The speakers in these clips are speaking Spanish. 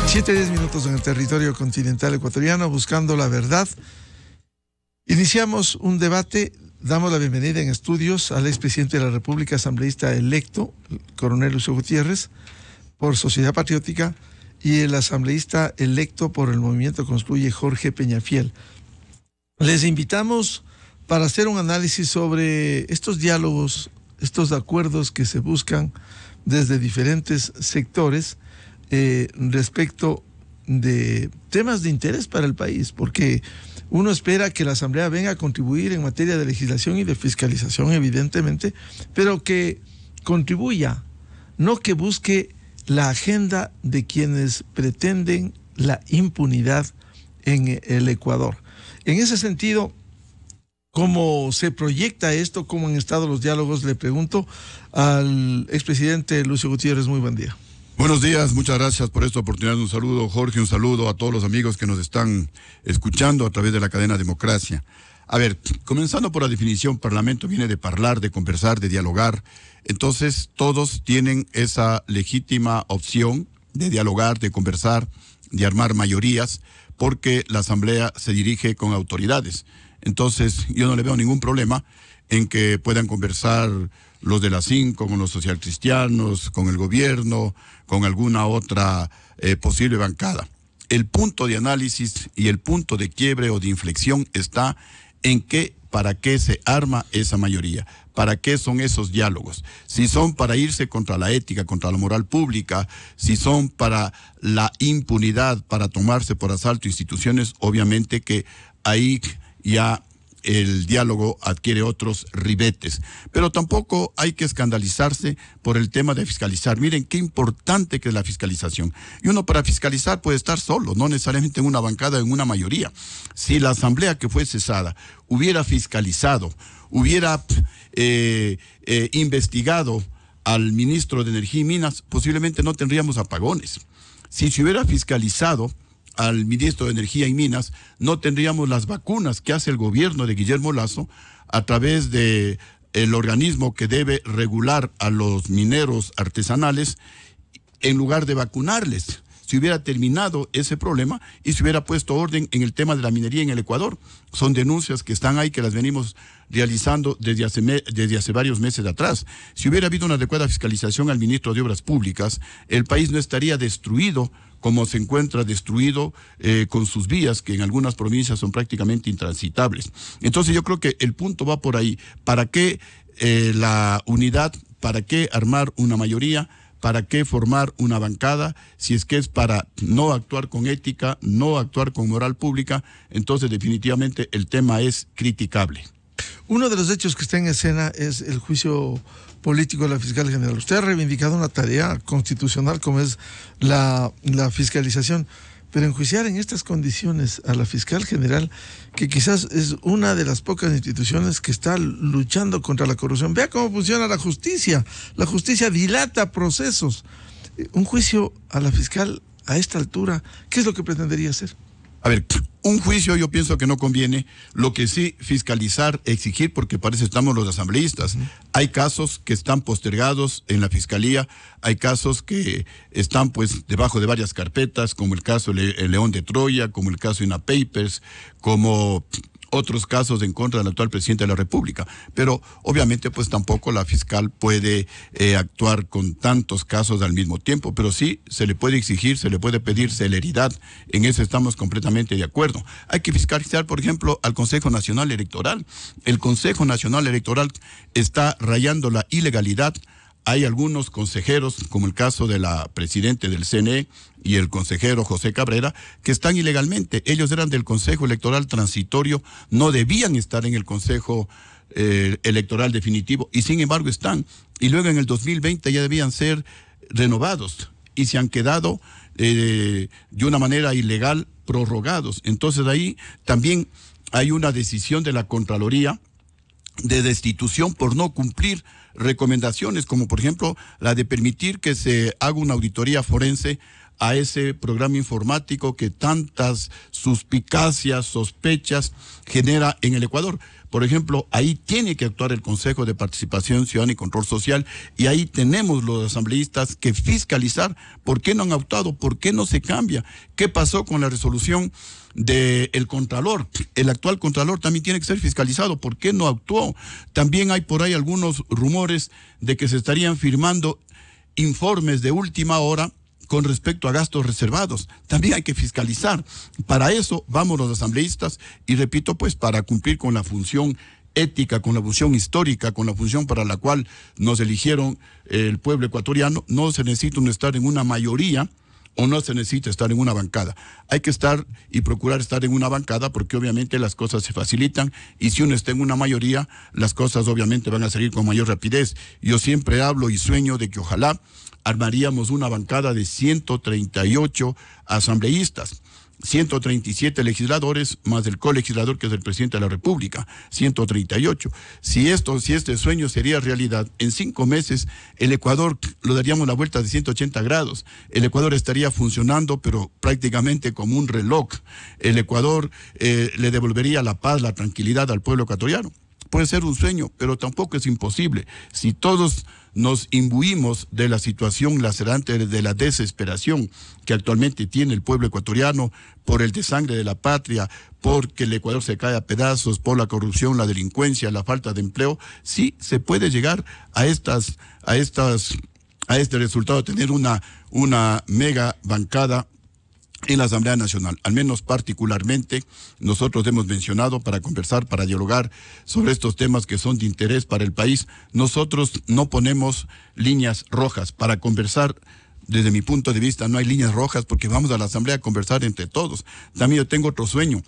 7:10 en el territorio continental ecuatoriano, buscando la verdad. Iniciamos un debate. Damos la bienvenida en estudios al expresidente de la República, asambleísta electo, el coronel Lucio Gutiérrez, por Sociedad Patriótica, y el asambleísta electo por el Movimiento Construye, Jorge Peñafiel. Les invitamos para hacer un análisis sobre estos diálogos, estos acuerdos que se buscan desde diferentes sectores respecto de temas de interés para el país, porque uno espera que la Asamblea venga a contribuir en materia de legislación y de fiscalización, evidentemente, pero que contribuya, no que busque la agenda de quienes pretenden la impunidad en el Ecuador. En ese sentido, ¿cómo se proyecta esto? ¿Cómo han estado los diálogos? Le pregunto al expresidente Lucio Gutiérrez. Muy buen día. Buenos días, muchas gracias por esta oportunidad. Un saludo, Jorge, un saludo a todos los amigos que nos están escuchando a través de la cadena Democracia. A ver, comenzando por la definición, Parlamento viene de hablar, de conversar, de dialogar. Entonces, todos tienen esa legítima opción de dialogar, de conversar, de armar mayorías, porque la Asamblea se dirige con autoridades. Entonces, yo no le veo ningún problema en que puedan conversar los de la 5 con los socialcristianos, con el gobierno, con alguna otra posible bancada. El punto de análisis y el punto de quiebre o de inflexión está en para qué se arma esa mayoría, para qué son esos diálogos. Si son para irse contra la ética, contra la moral pública, si son para la impunidad, para tomarse por asalto instituciones, obviamente que ahí ya el diálogo adquiere otros ribetes. Pero tampoco hay que escandalizarse por el tema de fiscalizar. Miren qué importante que es la fiscalización. Y uno para fiscalizar puede estar solo, no necesariamente en una bancada o en una mayoría. Si la asamblea que fue cesada hubiera fiscalizado, hubiera investigado al ministro de Energía y Minas, posiblemente no tendríamos apagones. Si se hubiera fiscalizado al ministro de Energía y Minas, no tendríamos las vacunas que hace el gobierno de Guillermo Lasso a través de el organismo que debe regular a los mineros artesanales, en lugar de vacunarles. Si hubiera terminado ese problema y se hubiera puesto orden en el tema de la minería en el Ecuador. Son denuncias que están ahí, que las venimos realizando desde hace varios meses atrás. Si hubiera habido una adecuada fiscalización al ministro de Obras Públicas, el país no estaría destruido como se encuentra destruido con sus vías, que en algunas provincias son prácticamente intransitables. Entonces yo creo que el punto va por ahí. ¿Para qué la unidad? ¿Para qué armar una mayoría? ¿Para qué formar una bancada? Si es que es para no actuar con ética, no actuar con moral pública, entonces definitivamente el tema es criticable. Uno de los hechos que está en escena es el juicio político de la fiscal general. Usted ha reivindicado una tarea constitucional como es la fiscalización, pero enjuiciar en estas condiciones a la fiscal general, que quizás es una de las pocas instituciones que está luchando contra la corrupción. Vea cómo funciona la justicia. La justicia dilata procesos. Un juicio a la fiscal a esta altura, ¿qué es lo que pretendería hacer? A ver, un juicio yo pienso que no conviene. Lo que sí, fiscalizar, exigir, porque para eso estamos los asambleístas. Hay casos que están postergados en la fiscalía, hay casos que están pues debajo de varias carpetas, como el caso El León de Troya, como el caso INA Papers, como otros casos en contra del actual presidente de la República. Pero obviamente pues tampoco la fiscal puede actuar con tantos casos al mismo tiempo, pero sí se le puede exigir, se le puede pedir celeridad. En eso estamos completamente de acuerdo. Hay que fiscalizar, por ejemplo, al Consejo Nacional Electoral. El Consejo Nacional Electoral está rayando la ilegalidad. Hay algunos consejeros, como el caso de la presidente del CNE y el consejero José Cabrera, que están ilegalmente. Ellos eran del Consejo Electoral Transitorio, no debían estar en el Consejo Electoral Definitivo, y sin embargo están. Y luego en el 2020 ya debían ser renovados, y se han quedado de una manera ilegal prorrogados. Entonces ahí también hay una decisión de la Contraloría de destitución por no cumplir recomendaciones, como por ejemplo la de permitir que se haga una auditoría forense a ese programa informático que tantas suspicacias, sospechas genera en el Ecuador. Por ejemplo, ahí tiene que actuar el Consejo de Participación Ciudadana y Control Social, y ahí tenemos los asambleístas que fiscalizar por qué no han actuado, por qué no se cambia, qué pasó con la resolución del Contralor. El actual Contralor también tiene que ser fiscalizado, ¿por qué no actuó? También hay por ahí algunos rumores de que se estarían firmando informes de última hora con respecto a gastos reservados. También hay que fiscalizar. Para eso vamos los asambleístas, y repito, pues para cumplir con la función ética, con la función histórica, con la función para la cual nos eligieron el pueblo ecuatoriano. No se necesita estar en una mayoría, o no se necesita estar en una bancada. Hay que estar y procurar estar en una bancada, porque obviamente las cosas se facilitan, y si uno está en una mayoría, las cosas obviamente van a salir con mayor rapidez. Yo siempre hablo y sueño de que ojalá armaríamos una bancada de 138 asambleístas, 137 legisladores, más el colegislador que es el presidente de la República, 138. Si este sueño sería realidad, en 5 meses el Ecuador lo daríamos la vuelta de 180 grados. El Ecuador estaría funcionando, pero prácticamente como un reloj. El Ecuador le devolvería la paz, la tranquilidad al pueblo ecuatoriano. Puede ser un sueño, pero tampoco es imposible. Si todos nos imbuimos de la situación lacerante, de la desesperación que actualmente tiene el pueblo ecuatoriano por el desangre de la patria, porque el Ecuador se cae a pedazos, por la corrupción, la delincuencia, la falta de empleo, sí se puede llegar a este resultado, de tener una mega bancada en la Asamblea Nacional. Al menos particularmente nosotros hemos mencionado, para conversar, para dialogar sobre estos temas que son de interés para el país. Nosotros no ponemos líneas rojas para conversar. Desde mi punto de vista no hay líneas rojas, porque vamos a la Asamblea a conversar entre todos. También yo tengo otro sueño.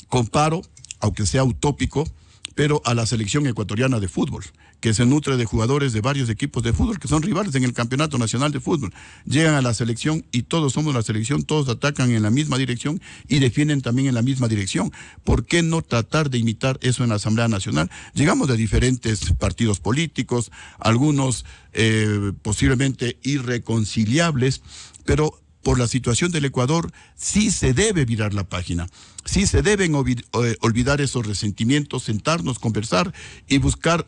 Comparo, aunque sea utópico, pero a la selección ecuatoriana de fútbol, que se nutre de jugadores de varios equipos de fútbol que son rivales en el Campeonato Nacional de Fútbol. Llegan a la selección y todos somos la selección, todos atacan en la misma dirección y defienden también en la misma dirección. ¿Por qué no tratar de imitar eso en la Asamblea Nacional? Llegamos de diferentes partidos políticos, algunos posiblemente irreconciliables, pero por la situación del Ecuador sí se debe virar la página, sí se deben olvidar esos resentimientos, sentarnos, conversar y buscar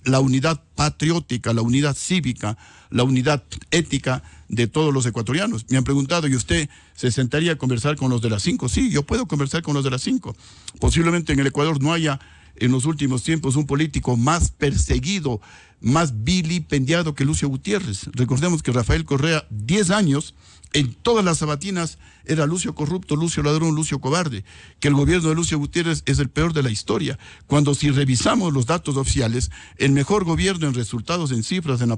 la unidad patriótica, la unidad cívica, la unidad ética de todos los ecuatorianos. Me han preguntado, ¿y usted se sentaría a conversar con los de las 5? Sí, yo puedo conversar con los de las 5. Posiblemente en el Ecuador no haya en los últimos tiempos un político más perseguido, más vilipendiado que Lucio Gutiérrez. Recordemos que Rafael Correa, 10 años, en todas las sabatinas era Lucio corrupto, Lucio ladrón, Lucio cobarde, que el gobierno de Lucio Gutiérrez es el peor de la historia, cuando si revisamos los datos oficiales, el mejor gobierno en resultados, en cifras, en la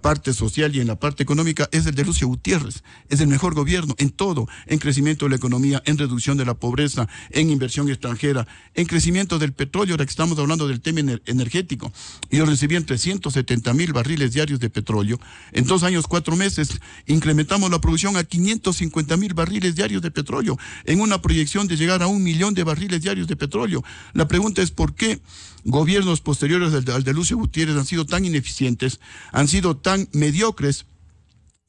parte social y en la parte económica es el de Lucio Gutiérrez. Es el mejor gobierno en todo, en crecimiento de la economía, en reducción de la pobreza, en inversión extranjera, en crecimiento del petróleo. Ahora que estamos hablando del tema energético, ellos recibían 370,000 barriles diarios de petróleo. En 2 años, 4 meses, incrementamos la producción a 550,000 barriles diarios de petróleo, en una proyección de llegar a 1 millón de barriles diarios de petróleo. La pregunta es ¿por qué gobiernos posteriores al de Lucio Gutiérrez han sido tan ineficientes, han sido tan mediocres,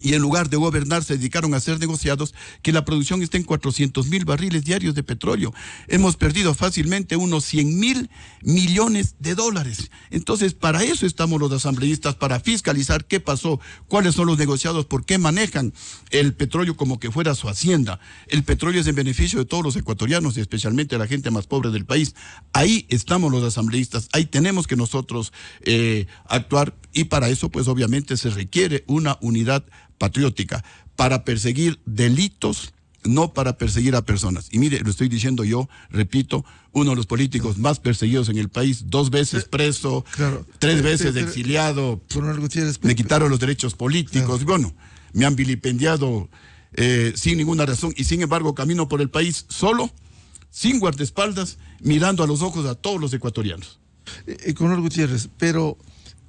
y en lugar de gobernar se dedicaron a hacer negociados, que la producción está en 400,000 barriles diarios de petróleo? Hemos perdido fácilmente unos 100,000 millones de dólares. Entonces, para eso estamos los asambleístas, para fiscalizar qué pasó, cuáles son los negociados, por qué manejan el petróleo como que fuera su hacienda. El petróleo es en beneficio de todos los ecuatorianos y especialmente de la gente más pobre del país. Ahí estamos los asambleístas, ahí tenemos que nosotros actuar, y para eso pues obviamente se requiere una unidad patriótica, para perseguir delitos, no para perseguir a personas. Y mire, lo estoy diciendo yo, repito, uno de los políticos más perseguidos en el país, 2 veces preso, claro, 3 veces exiliado, me quitaron los derechos políticos, claro. Bueno, me han vilipendiado sin ninguna razón, y sin embargo camino por el país solo, sin guardaespaldas, mirando a los ojos a todos los ecuatorianos. Coronel Gutiérrez, pero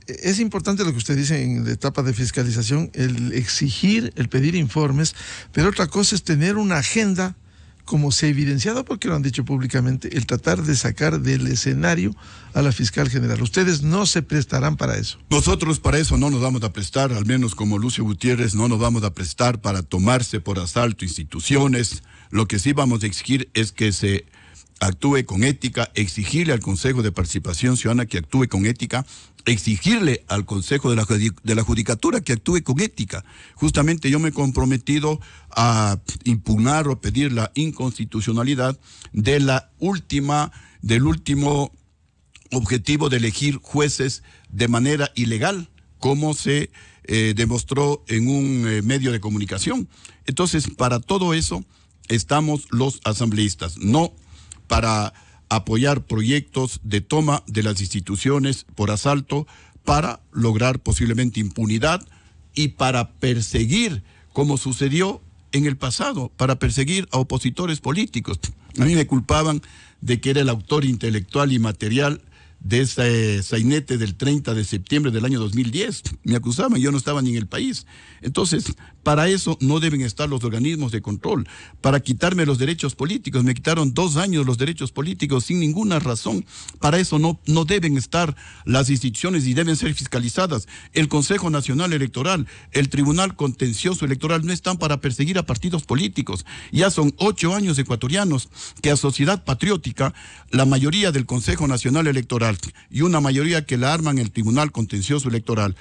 es importante lo que usted dice en la etapa de fiscalización, el exigir, el pedir informes, pero otra cosa es tener una agenda como se ha evidenciado, porque lo han dicho públicamente, el tratar de sacar del escenario a la fiscal general. Ustedes no se prestarán para eso. Nosotros para eso no nos vamos a prestar, al menos como Lucio Gutiérrez, no nos vamos a prestar para tomarse por asalto instituciones. Lo que sí vamos a exigir es que se actúe con ética, exigirle al Consejo de Participación Ciudadana que actúe con ética, exigirle al Consejo de la Judicatura que actúe con ética. Justamente yo me he comprometido a impugnar o pedir la inconstitucionalidad del último objetivo de elegir jueces de manera ilegal, como se demostró en un medio de comunicación. Entonces, para todo eso estamos los asambleístas, no para apoyar proyectos de toma de las instituciones por asalto para lograr posiblemente impunidad y para perseguir, como sucedió en el pasado, para perseguir a opositores políticos. A mí me culpaban de que era el autor intelectual y material de ese sainete del 30 de septiembre del año 2010. Me acusaban, yo no estaba ni en el país. Entonces, para eso no deben estar los organismos de control, para quitarme los derechos políticos. Me quitaron 2 años los derechos políticos sin ninguna razón. Para eso no deben estar las instituciones y deben ser fiscalizadas. El Consejo Nacional Electoral, el Tribunal Contencioso Electoral no están para perseguir a partidos políticos. Ya son 8 años ecuatorianos que a Sociedad Patriótica, la mayoría del Consejo Nacional Electoral y una mayoría que la arman el Tribunal Contencioso Electoral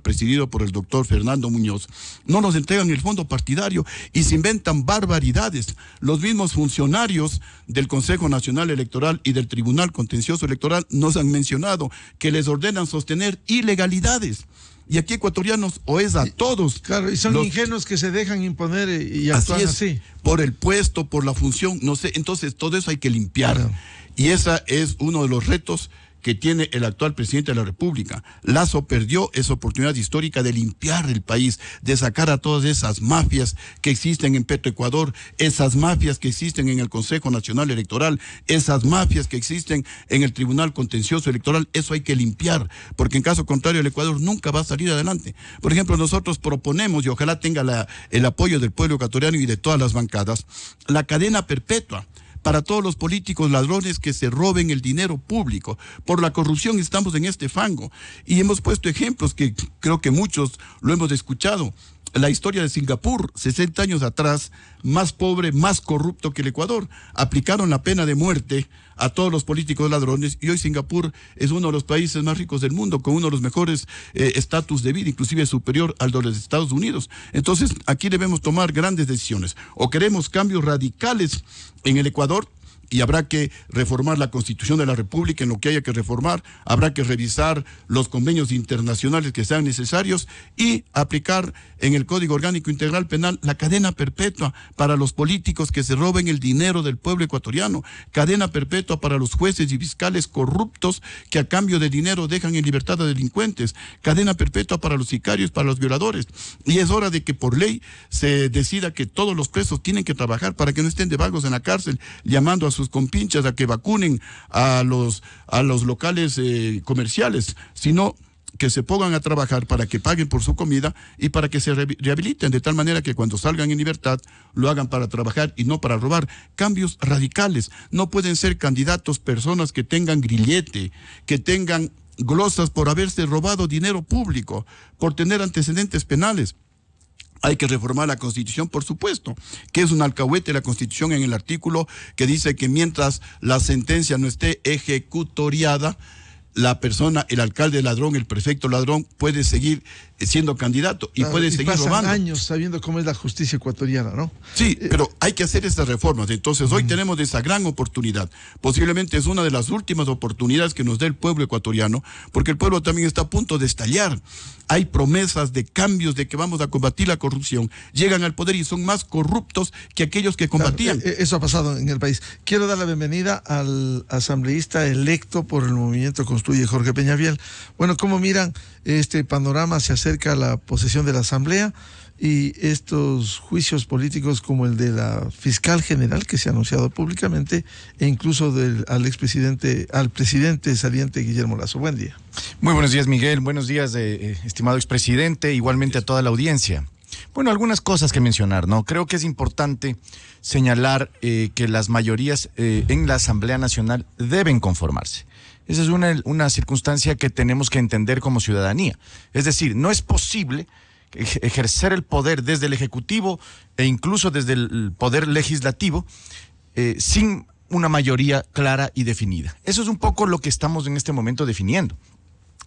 presidido por el doctor Fernando Muñoz, no nos entregan el fondo partidario y se inventan barbaridades. Los mismos funcionarios del Consejo Nacional Electoral y del Tribunal Contencioso Electoral nos han mencionado que les ordenan sostener ilegalidades. Y aquí ecuatorianos o es a todos. Claro, y son ingenuos que se dejan imponer y actúan así. Por el puesto, por la función, no sé. Entonces todo eso hay que limpiar. Claro. Y ese es uno de los retos que tiene el actual presidente de la República. Lazo perdió esa oportunidad histórica de limpiar el país, de sacar a todas esas mafias que existen en Petroecuador, esas mafias que existen en el Consejo Nacional Electoral, esas mafias que existen en el Tribunal Contencioso Electoral. Eso hay que limpiar, porque en caso contrario el Ecuador nunca va a salir adelante. Por ejemplo, nosotros proponemos, y ojalá tenga el apoyo del pueblo ecuatoriano y de todas las bancadas, la cadena perpetua para todos los políticos ladrones que se roben el dinero público. Por la corrupción estamos en este fango. Y hemos puesto ejemplos que creo que muchos lo hemos escuchado. La historia de Singapur, 60 años atrás, más pobre, más corrupto que el Ecuador. Aplicaron la pena de muerte a todos los políticos ladrones y hoy Singapur es uno de los países más ricos del mundo, con uno de los mejores estatus de vida, inclusive superior al de los Estados Unidos. Entonces, aquí debemos tomar grandes decisiones. O queremos cambios radicales en el Ecuador, y habrá que reformar la Constitución de la República en lo que haya que reformar, habrá que revisar los convenios internacionales que sean necesarios y aplicar en el Código Orgánico Integral Penal la cadena perpetua para los políticos que se roben el dinero del pueblo ecuatoriano, cadena perpetua para los jueces y fiscales corruptos que a cambio de dinero dejan en libertad a delincuentes, cadena perpetua para los sicarios, para los violadores. Y es hora de que por ley se decida que todos los presos tienen que trabajar para que no estén de vagos en la cárcel, llamando a sus compinchas a que vacunen a los locales comerciales, sino que se pongan a trabajar para que paguen por su comida y para que se rehabiliten, de tal manera que cuando salgan en libertad lo hagan para trabajar y no para robar. Cambios radicales. No pueden ser candidatos personas que tengan grillete, que tengan glosas por haberse robado dinero público, por tener antecedentes penales. Hay que reformar la Constitución, por supuesto, que es un alcahuete la Constitución en el artículo que dice que mientras la sentencia no esté ejecutoriada, la persona, el alcalde ladrón, el prefecto ladrón, puede seguir siendo candidato y puede seguir robando. Años sabiendo cómo es la justicia ecuatoriana, ¿no? Sí, pero hay que hacer estas reformas. Entonces, hoy tenemos esa gran oportunidad. Posiblemente es una de las últimas oportunidades que nos da el pueblo ecuatoriano, porque el pueblo también está a punto de estallar. Hay promesas de cambios, de que vamos a combatir la corrupción. Llegan al poder y son más corruptos que aquellos que combatían. Claro, eso ha pasado en el país. Quiero dar la bienvenida al asambleísta electo por el Movimiento Construye, Jorge Peñafiel. Bueno, ¿cómo miran este panorama? Se acerca la posesión de la Asamblea y estos juicios políticos como el de la fiscal general que se ha anunciado públicamente e incluso al presidente saliente Guillermo Lasso. Buen día. Muy buenos días, Miguel. Buenos días, estimado expresidente, igualmente a toda la audiencia. Bueno, algunas cosas que mencionar, ¿no? Creo que es importante señalar que las mayorías en la Asamblea Nacional deben conformarse. Esa es una circunstancia que tenemos que entender como ciudadanía. Es decir, no es posible ejercer el poder desde el Ejecutivo e incluso desde el Poder Legislativo sin una mayoría clara y definida. Eso es un poco lo que estamos en este momento definiendo.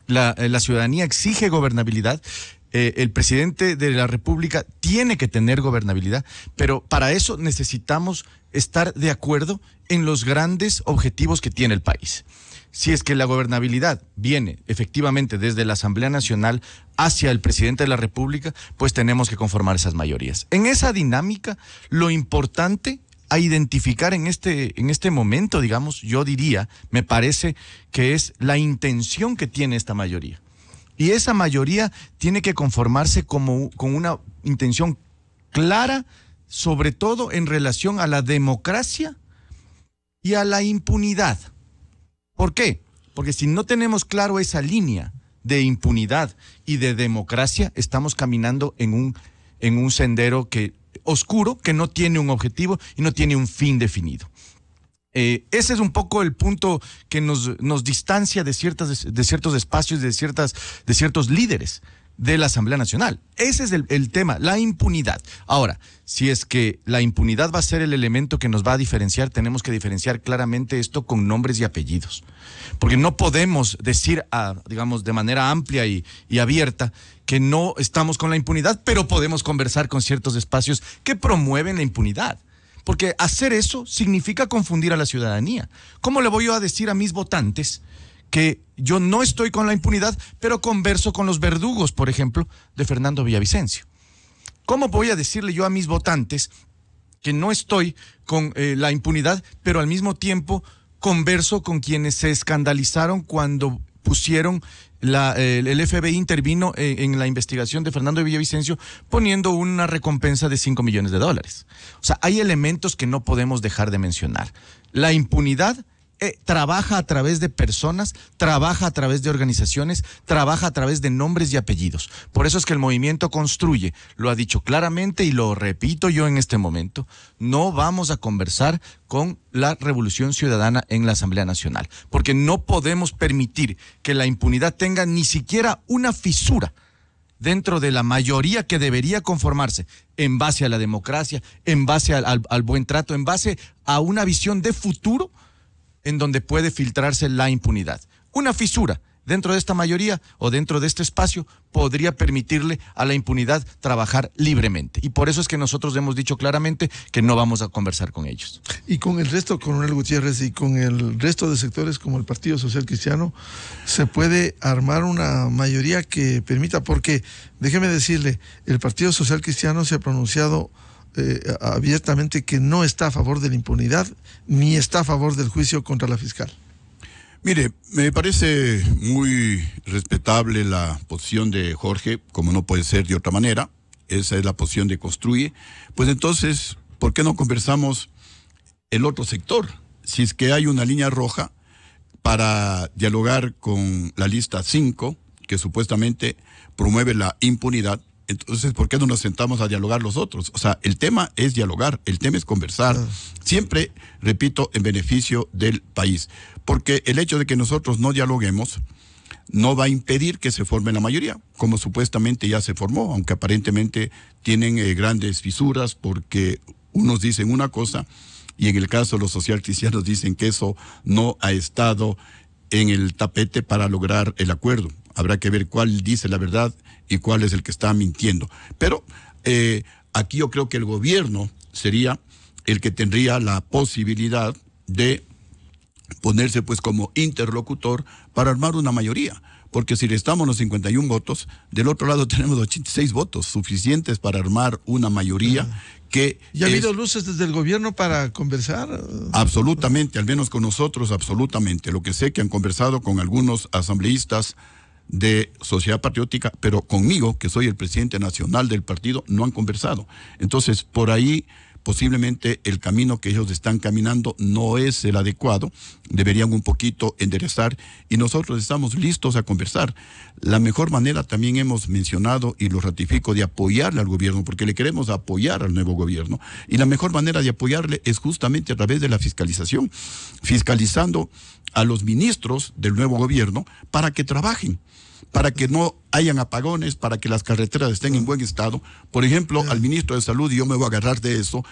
La ciudadanía exige gobernabilidad. El presidente de la República tiene que tener gobernabilidad, pero para eso necesitamos estar de acuerdo en los grandes objetivos que tiene el país. Si es que la gobernabilidad viene efectivamente desde la Asamblea Nacional hacia el presidente de la República, pues tenemos que conformar esas mayorías. En esa dinámica, lo importante a identificar en este momento, digamos, yo diría, me parece que es la intención que tiene esta mayoría. Y esa mayoría tiene que conformarse con una intención clara, sobre todo en relación a la democracia y a la impunidad. ¿Por qué? Porque si no tenemos claro esa línea de impunidad y de democracia, estamos caminando en un sendero oscuro, que no tiene un objetivo y no tiene un fin definido. Ese es un poco el punto que nos distancia de ciertos espacios, de ciertos líderes de la Asamblea Nacional. Ese es el tema, la impunidad. Ahora, si es que la impunidad va a ser el elemento que nos va a diferenciar, tenemos que diferenciar claramente esto con nombres y apellidos. Porque no podemos decir, digamos, de manera amplia y abierta que no estamos con la impunidad, pero podemos conversar con ciertos espacios que promueven la impunidad. Porque hacer eso significa confundir a la ciudadanía. ¿Cómo le voy yo a decir a mis votantes que yo no estoy con la impunidad, pero converso con los verdugos, por ejemplo, de Fernando Villavicencio? ¿Cómo voy a decirle yo a mis votantes que no estoy con la impunidad, pero al mismo tiempo converso con quienes se escandalizaron cuando pusieron el FBI intervino en la investigación de Fernando Villavicencio poniendo una recompensa de $5 millones? O sea, hay elementos que no podemos dejar de mencionar. La impunidad trabaja a través de personas, trabaja a través de organizaciones, trabaja a través de nombres y apellidos. Por eso es que el movimiento Construye lo ha dicho claramente y lo repito yo en este momento: no vamos a conversar con la Revolución Ciudadana en la Asamblea Nacional, porque no podemos permitir que la impunidad tenga ni siquiera una fisura dentro de la mayoría que debería conformarse en base a la democracia, en base al buen trato, en base a una visión de futuro en donde puede filtrarse la impunidad. Una fisura dentro de esta mayoría o dentro de este espacio podría permitirle a la impunidad trabajar libremente. Y por eso es que nosotros hemos dicho claramente que no vamos a conversar con ellos. Y con el resto, Coronel Gutiérrez, y con el resto de sectores como el Partido Social Cristiano, se puede armar una mayoría que permita, porque déjeme decirle, el Partido Social Cristiano se ha pronunciado abiertamente que no está a favor de la impunidad ni está a favor del juicio contra la fiscal. Mire, me parece muy respetable la posición de Jorge, como no puede ser de otra manera. Esa es la posición de Construye. Pues entonces, ¿por qué no conversamos el otro sector? Si es que hay una línea roja para dialogar con la lista 5, que supuestamente promueve la impunidad, entonces, ¿por qué no nos sentamos a dialogar los otros? O sea, el tema es dialogar, el tema es conversar. Siempre, repito, en beneficio del país. Porque el hecho de que nosotros no dialoguemos no va a impedir que se forme la mayoría, como supuestamente ya se formó, aunque aparentemente tienen grandes fisuras, porque unos dicen una cosa y en el caso de los socialcristianos dicen que eso no ha estado en el tapete para lograr el acuerdo. Habrá que ver cuál dice la verdad y cuál es el que está mintiendo. Pero aquí yo creo que el gobierno sería el que tendría la posibilidad de ponerse pues como interlocutor para armar una mayoría. Porque si le estamos los 51 votos, del otro lado tenemos 86 votos, suficientes para armar una mayoría que... ¿Y ha habido luces desde el gobierno para conversar? Absolutamente, al menos con nosotros, absolutamente. Lo que sé que han conversado con algunos asambleístas de Sociedad Patriótica, pero conmigo, que soy el presidente nacional del partido, no han conversado. Entonces, por ahí posiblemente el camino que ellos están caminando no es el adecuado, deberían un poquito enderezar y nosotros estamos listos a conversar. La mejor manera también hemos mencionado y lo ratifico de apoyarle al gobierno, porque le queremos apoyar al nuevo gobierno y la mejor manera de apoyarle es justamente a través de la fiscalización, fiscalizando a los ministros del nuevo gobierno para que trabajen, para que no hayan apagones, para que las carreteras estén en buen estado. Por ejemplo, al ministro de Salud, y yo me voy a agarrar de eso,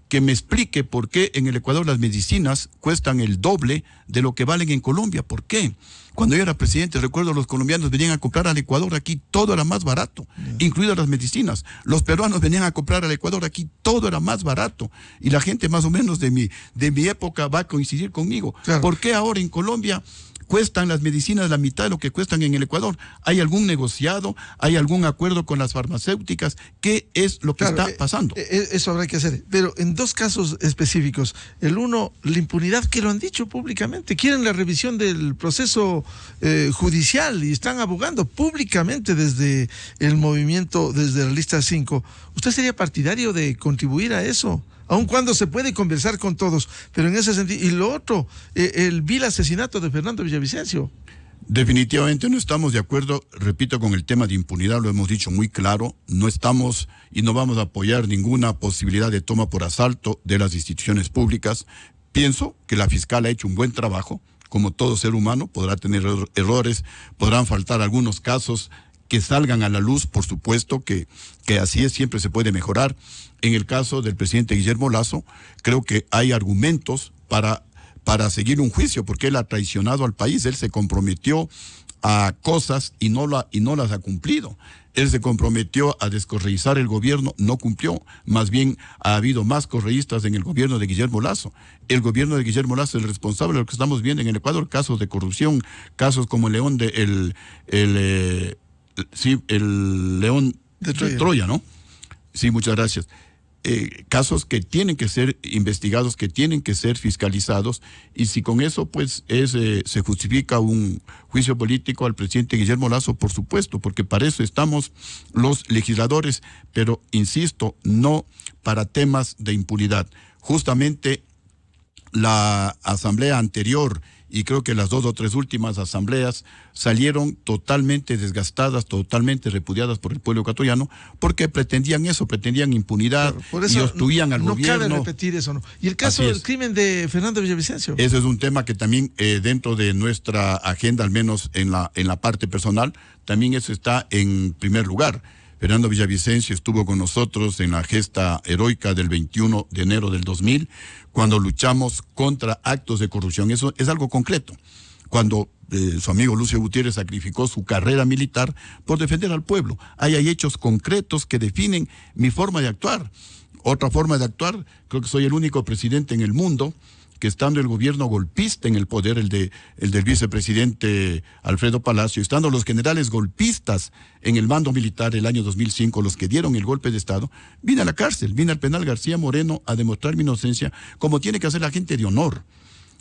que me explique por qué en el Ecuador las medicinas cuestan el doble de lo que valen en Colombia. ¿Por qué? Cuando yo era presidente, recuerdo, los colombianos venían a comprar al Ecuador, aquí todo era más barato, incluidas las medicinas. Los peruanos venían a comprar al Ecuador, aquí todo era más barato. Y la gente más o menos de mi época va a coincidir conmigo. Claro. ¿Por qué ahora en Colombia cuestan las medicinas la mitad de lo que cuestan en el Ecuador? ¿Hay algún negociado? ¿Hay algún acuerdo con las farmacéuticas? ¿Qué es lo que está pasando? Eso habrá que hacer. Pero en dos casos específicos. El uno, la impunidad, que lo han dicho públicamente. Quieren la revisión del proceso judicial y están abogando públicamente desde el movimiento, desde la lista 5. ¿Usted sería partidario de contribuir a eso? Aun cuando se puede conversar con todos, pero en ese sentido. Y lo otro, el vil asesinato de Fernando Villavicencio. Definitivamente no estamos de acuerdo, repito, con el tema de impunidad, lo hemos dicho muy claro, no estamos y no vamos a apoyar ninguna posibilidad de toma por asalto de las instituciones públicas. Pienso que la fiscal ha hecho un buen trabajo, como todo ser humano, podrá tener errores, podrán faltar algunos casos que salgan a la luz, por supuesto que así es, siempre se puede mejorar. En el caso del presidente Guillermo Lasso, creo que hay argumentos para seguir un juicio, porque él ha traicionado al país, él se comprometió a cosas y no las ha cumplido. Él se comprometió a descorreizar el gobierno, no cumplió, más bien ha habido más correístas en el gobierno de Guillermo Lasso. El gobierno de Guillermo Lasso es el responsable de lo que estamos viendo en el Ecuador, casos de corrupción, casos como el León el León de Troya, ¿no? Sí, muchas gracias. Casos que tienen que ser investigados, que tienen que ser fiscalizados, y si con eso pues se justifica un juicio político al presidente Guillermo Lasso, por supuesto, porque para eso estamos los legisladores, pero insisto, no para temas de impunidad. Justamente la asamblea anterior, y creo que las 2 o 3 últimas asambleas salieron totalmente desgastadas, totalmente repudiadas por el pueblo ecuatoriano, porque pretendían eso, pretendían impunidad, claro, por eso y obstruían al gobierno. No cabe repetir eso, ¿no? Y el caso del crimen de Fernando Villavicencio. Ese es un tema que también dentro de nuestra agenda, al menos en la parte personal, también eso está en primer lugar. Fernando Villavicencio estuvo con nosotros en la gesta heroica del 21 de enero del 2000, cuando luchamos contra actos de corrupción. Eso es algo concreto. Cuando su amigo Lucio Gutiérrez sacrificó su carrera militar por defender al pueblo. Hay hechos concretos que definen mi forma de actuar. Otra forma de actuar, creo que soy el único presidente en el mundo que, estando el gobierno golpista en el poder, el del vicepresidente Alfredo Palacio, estando los generales golpistas en el mando militar el año 2005, los que dieron el golpe de Estado, vine a la cárcel, vine al penal García Moreno a demostrar mi inocencia, como tiene que hacer la gente de honor.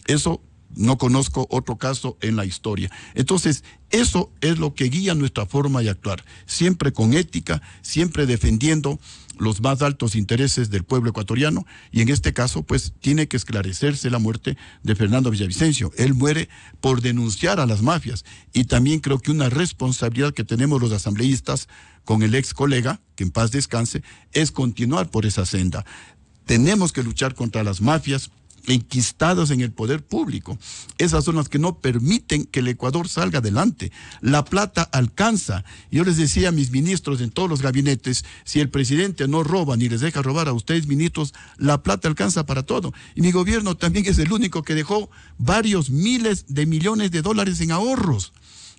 Eso no conozco otro caso en la historia. Entonces, eso es lo que guía nuestra forma de actuar, siempre con ética, siempre defendiendo los más altos intereses del pueblo ecuatoriano, y en este caso, pues, tiene que esclarecerse la muerte de Fernando Villavicencio. Él muere por denunciar a las mafias, y también creo que una responsabilidad que tenemos los asambleístas con el ex colega, que en paz descanse, es continuar por esa senda. Tenemos que luchar contra las mafias enquistadas en el poder público. Esas son las que no permiten que el Ecuador salga adelante. La plata alcanza. Yo les decía a mis ministros en todos los gabinetes, si el presidente no roba ni les deja robar a ustedes, ministros, la plata alcanza para todo. Y mi gobierno también es el único que dejó varios miles de millones de dólares en ahorros,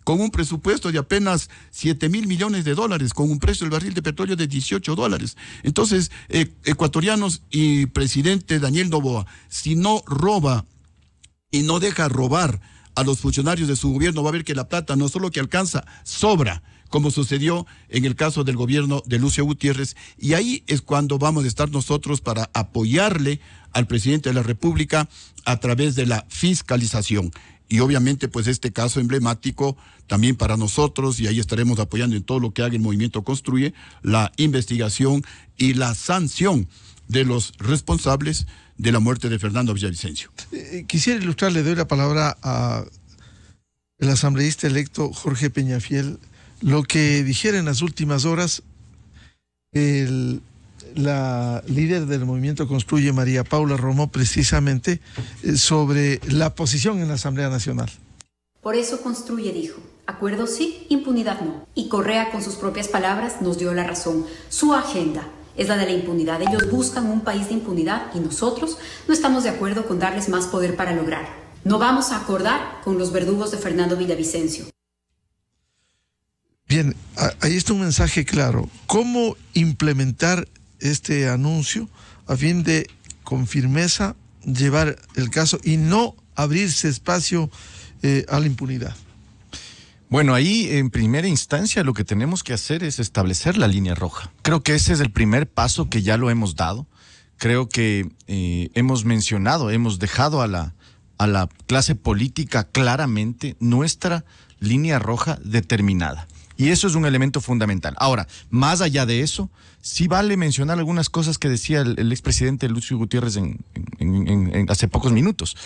con un presupuesto de apenas 7,000 millones de dólares, con un precio del barril de petróleo de $18. Entonces, ecuatorianos y presidente Daniel Noboa, si no roba y no deja robar a los funcionarios de su gobierno, va a ver que la plata no solo que alcanza, sobra, como sucedió en el caso del gobierno de Lucio Gutiérrez, y ahí es cuando vamos a estar nosotros para apoyarle al presidente de la República a través de la fiscalización. Y obviamente, pues este caso emblemático también para nosotros, y ahí estaremos apoyando en todo lo que haga el Movimiento Construye, la investigación y la sanción de los responsables de la muerte de Fernando Villavicencio. Quisiera ilustrar, le doy la palabra al asambleísta electo Jorge Peñafiel, lo que dijera en las últimas horas la líder del Movimiento Construye, María Paula Romo, precisamente sobre la posición en la Asamblea Nacional. Por eso Construye dijo, acuerdo sí, impunidad no. Y Correa, con sus propias palabras, nos dio la razón. Su agenda es la de la impunidad. Ellos buscan un país de impunidad y nosotros no estamos de acuerdo con darles más poder para lograrlo. No vamos a acordar con los verdugos de Fernando Villavicencio. Bien, ahí está un mensaje claro. ¿Cómo implementar este anuncio a fin de, con firmeza, llevar el caso y no abrirse espacio a la impunidad? Bueno, ahí en primera instancia lo que tenemos que hacer es establecer la línea roja. Creo que ese es el primer paso que ya lo hemos dado. Creo que hemos mencionado, hemos dejado a la clase política claramente nuestra línea roja determinada. Y eso es un elemento fundamental. Ahora, más allá de eso, sí vale mencionar algunas cosas que decía el expresidente Lucio Gutiérrez hace pocos minutos.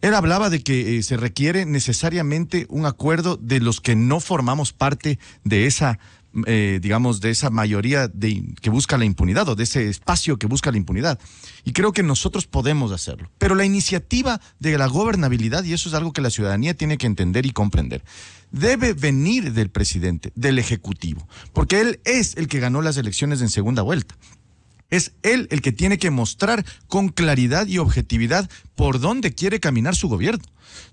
Él hablaba de que se requiere necesariamente un acuerdo de los que no formamos parte de esa, digamos, de esa mayoría que busca la impunidad, o de ese espacio que busca la impunidad. Y creo que nosotros podemos hacerlo. Pero la iniciativa de la gobernabilidad, y eso es algo que la ciudadanía tiene que entender y comprender, debe venir del presidente, del Ejecutivo, porque él es el que ganó las elecciones en segunda vuelta. Es él el que tiene que mostrar con claridad y objetividad por dónde quiere caminar su gobierno.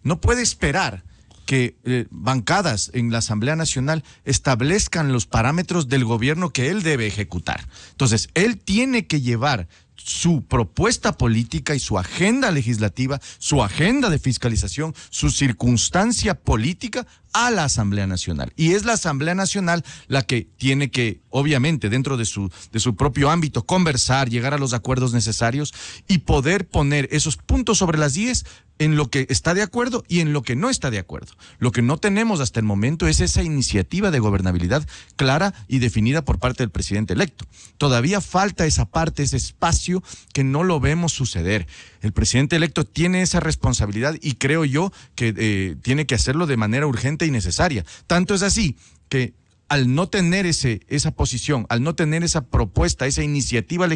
No puede esperar que bancadas en la Asamblea Nacional establezcan los parámetros del gobierno que él debe ejecutar. Entonces, él tiene que llevar su propuesta política y su agenda legislativa, su agenda de fiscalización, su circunstancia política a la Asamblea Nacional. Y es la Asamblea Nacional la que tiene que, obviamente, dentro de su propio ámbito, conversar, llegar a los acuerdos necesarios y poder poner esos puntos sobre las IES en lo que está de acuerdo y en lo que no está de acuerdo. Lo que no tenemos hasta el momento es esa iniciativa de gobernabilidad clara y definida por parte del presidente electo. Todavía falta esa parte, ese espacio que no lo vemos suceder. El presidente electo tiene esa responsabilidad y creo yo que tiene que hacerlo de manera urgente y necesaria. Tanto es así que al no tener esa posición, al no tener esa propuesta, esa iniciativa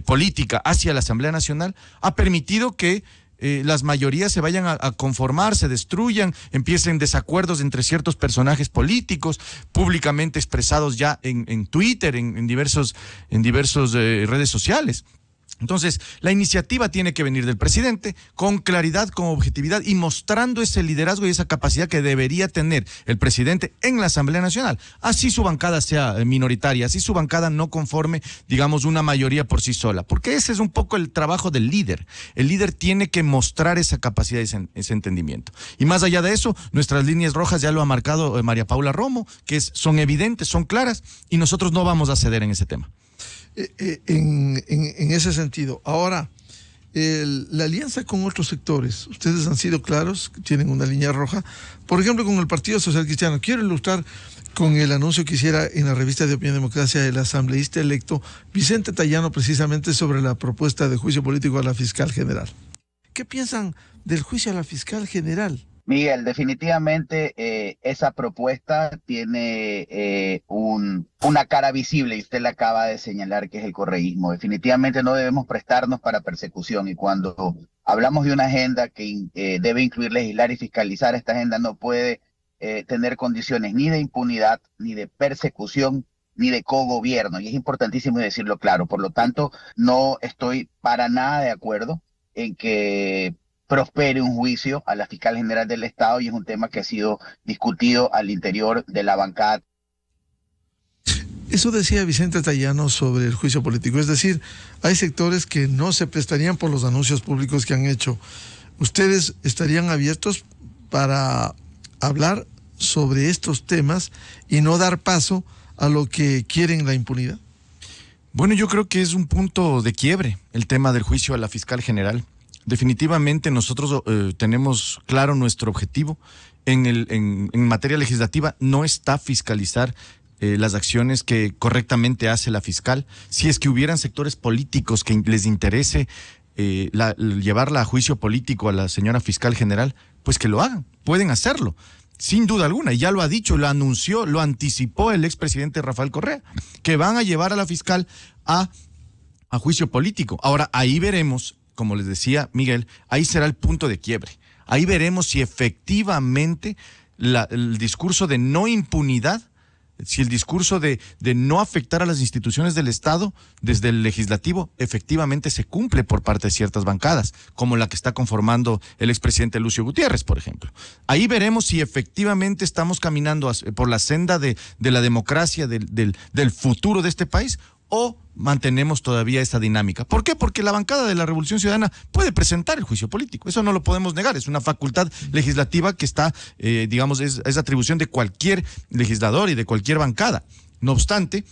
política hacia la Asamblea Nacional, ha permitido que las mayorías se vayan a conformar, se destruyan, empiecen desacuerdos entre ciertos personajes políticos, públicamente expresados ya en Twitter, en diversos redes sociales. Entonces, la iniciativa tiene que venir del presidente con claridad, con objetividad y mostrando ese liderazgo y esa capacidad que debería tener el presidente en la Asamblea Nacional. Así su bancada sea minoritaria, así su bancada no conforme, digamos, una mayoría por sí sola. Porque ese es un poco el trabajo del líder. El líder tiene que mostrar esa capacidad, ese entendimiento. Y más allá de eso, nuestras líneas rojas ya lo ha marcado María Paula Romo, que son evidentes, son claras, y nosotros no vamos a ceder en ese tema. En ese sentido. Ahora, la alianza con otros sectores, ustedes han sido claros, tienen una línea roja, por ejemplo, con el Partido Social Cristiano. Quiero ilustrar con el anuncio que hiciera en la revista de Opinión y Democracia el asambleísta electo Vicente Tayano, precisamente sobre la propuesta de juicio político a la fiscal general. ¿Qué piensan del juicio a la fiscal general? Miguel, definitivamente esa propuesta tiene una cara visible, y usted la acaba de señalar, que es el correísmo. Definitivamente no debemos prestarnos para persecución, y cuando hablamos de una agenda que debe incluir legislar y fiscalizar, esta agenda no puede tener condiciones ni de impunidad, ni de persecución, ni de cogobierno, y es importantísimo decirlo claro. Por lo tanto, no estoy para nada de acuerdo en que prospere un juicio a la fiscal general del Estado, y es un tema que ha sido discutido al interior de la bancada. Eso decía Vicente Tayano sobre el juicio político, es decir, hay sectores que no se prestarían por los anuncios públicos que han hecho. ¿Ustedes estarían abiertos para hablar sobre estos temas y no dar paso a lo que quieren, la impunidad? Bueno, yo creo que es un punto de quiebre el tema del juicio a la fiscal general. Definitivamente nosotros tenemos claro nuestro objetivo. En materia legislativa no está fiscalizar las acciones que correctamente hace la fiscal. Si es que hubieran sectores políticos que les interese llevarla a juicio político a la señora fiscal general, pues que lo hagan, pueden hacerlo, sin duda alguna, y ya lo ha dicho, lo anunció, lo anticipó el expresidente Rafael Correa, que van a llevar a la fiscal a juicio político. Ahora, ahí veremos, como les decía Miguel, ahí será el punto de quiebre. Ahí veremos si efectivamente el discurso de no impunidad, si el discurso de no afectar a las instituciones del Estado desde el legislativo efectivamente se cumple por parte de ciertas bancadas, como la que está conformando el expresidente Lucio Gutiérrez, por ejemplo. Ahí veremos si efectivamente estamos caminando por la senda de la democracia, del futuro de este país, o mantenemos todavía esa dinámica. ¿Por qué? Porque la bancada de la Revolución Ciudadana puede presentar el juicio político. Eso no lo podemos negar. Es una facultad legislativa que está, es atribución de cualquier legislador y de cualquier bancada. No obstante,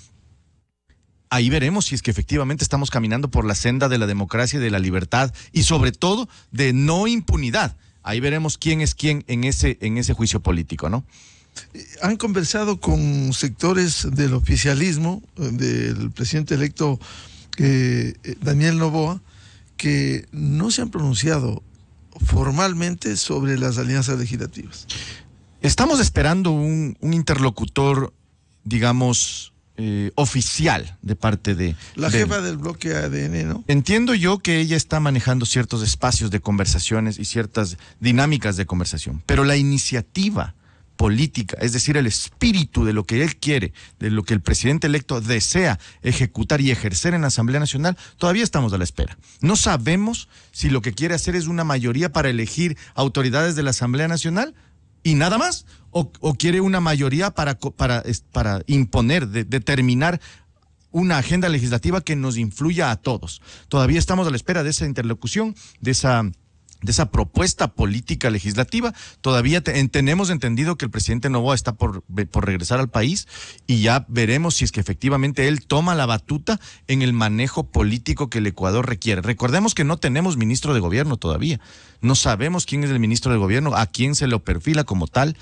ahí veremos si es que efectivamente estamos caminando por la senda de la democracia y de la libertad y sobre todo de no impunidad. Ahí veremos quién es quién en ese juicio político, ¿no? ¿Han conversado con sectores del oficialismo, del presidente electo Daniel Noboa, que no se han pronunciado formalmente sobre las alianzas legislativas? Estamos esperando un interlocutor, digamos, oficial de parte de... La jefa del bloque ADN, ¿no? Entiendo yo que ella está manejando ciertos espacios de conversaciones y ciertas dinámicas de conversación, pero la iniciativa política, es decir, el espíritu de lo que él quiere, de lo que el presidente electo desea ejecutar y ejercer en la Asamblea Nacional, todavía estamos a la espera. No sabemos si lo que quiere hacer es una mayoría para elegir autoridades de la Asamblea Nacional y nada más, o quiere una mayoría para imponer, determinar una agenda legislativa que nos influya a todos. Todavía estamos a la espera de esa interlocución, de esa propuesta política legislativa. Todavía tenemos entendido que el presidente Noboa está por regresar al país y ya veremos si es que efectivamente él toma la batuta en el manejo político que el Ecuador requiere. Recordemos que no tenemos ministro de gobierno todavía. No sabemos quién es el ministro de gobierno, a quién se lo perfila como tal.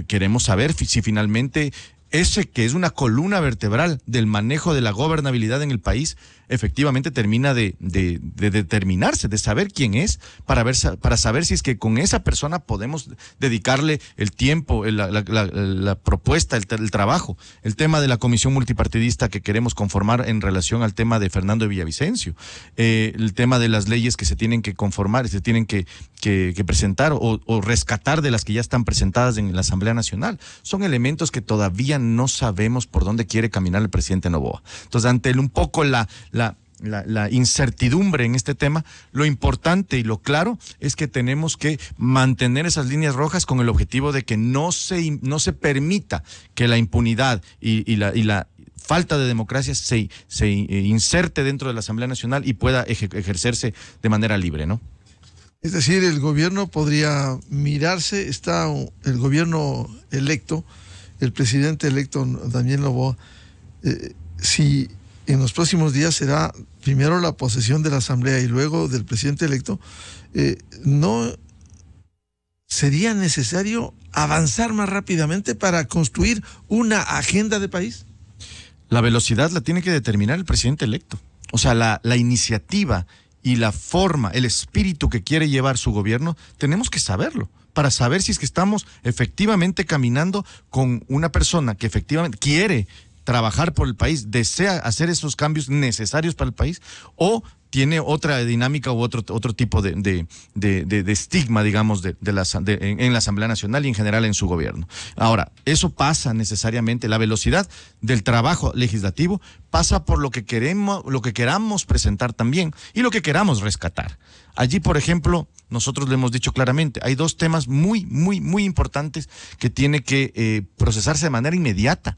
Queremos saber si finalmente ese que es una columna vertebral del manejo de la gobernabilidad en el país, efectivamente termina de determinarse, de saber quién es, para saber si es que con esa persona podemos dedicarle el tiempo, la propuesta, el trabajo. El tema de la comisión multipartidista que queremos conformar en relación al tema de Fernando de Villavicencio, el tema de las leyes que se tienen que conformar, se tienen que presentar o rescatar de las que ya están presentadas en la Asamblea Nacional. Son elementos que todavía no sabemos por dónde quiere caminar el presidente Noboa. Entonces, ante un poco la incertidumbre en este tema, lo importante y lo claro es que tenemos que mantener esas líneas rojas con el objetivo de que no se permita que la impunidad y la falta de democracia se inserte dentro de la Asamblea Nacional y pueda ejercerse de manera libre, ¿no? Es decir, el gobierno podría mirarse, está el gobierno electo, el presidente electo Daniel Noboa, si en los próximos días será primero la posesión de la Asamblea y luego del presidente electo, ¿no sería necesario avanzar más rápidamente para construir una agenda de país? La velocidad la tiene que determinar el presidente electo. O sea, la iniciativa y la forma, el espíritu que quiere llevar su gobierno, tenemos que saberlo, para saber si es que estamos efectivamente caminando con una persona que efectivamente quiere trabajar por el país, desea hacer esos cambios necesarios para el país, o tiene otra dinámica u otro tipo de estigma, digamos, en la Asamblea Nacional y en general en su gobierno. Ahora, eso pasa necesariamente, la velocidad del trabajo legislativo pasa por lo que queramos presentar también y lo que queramos rescatar. Allí, por ejemplo, nosotros le hemos dicho claramente, hay dos temas muy, muy, muy importantes que tiene que procesarse de manera inmediata.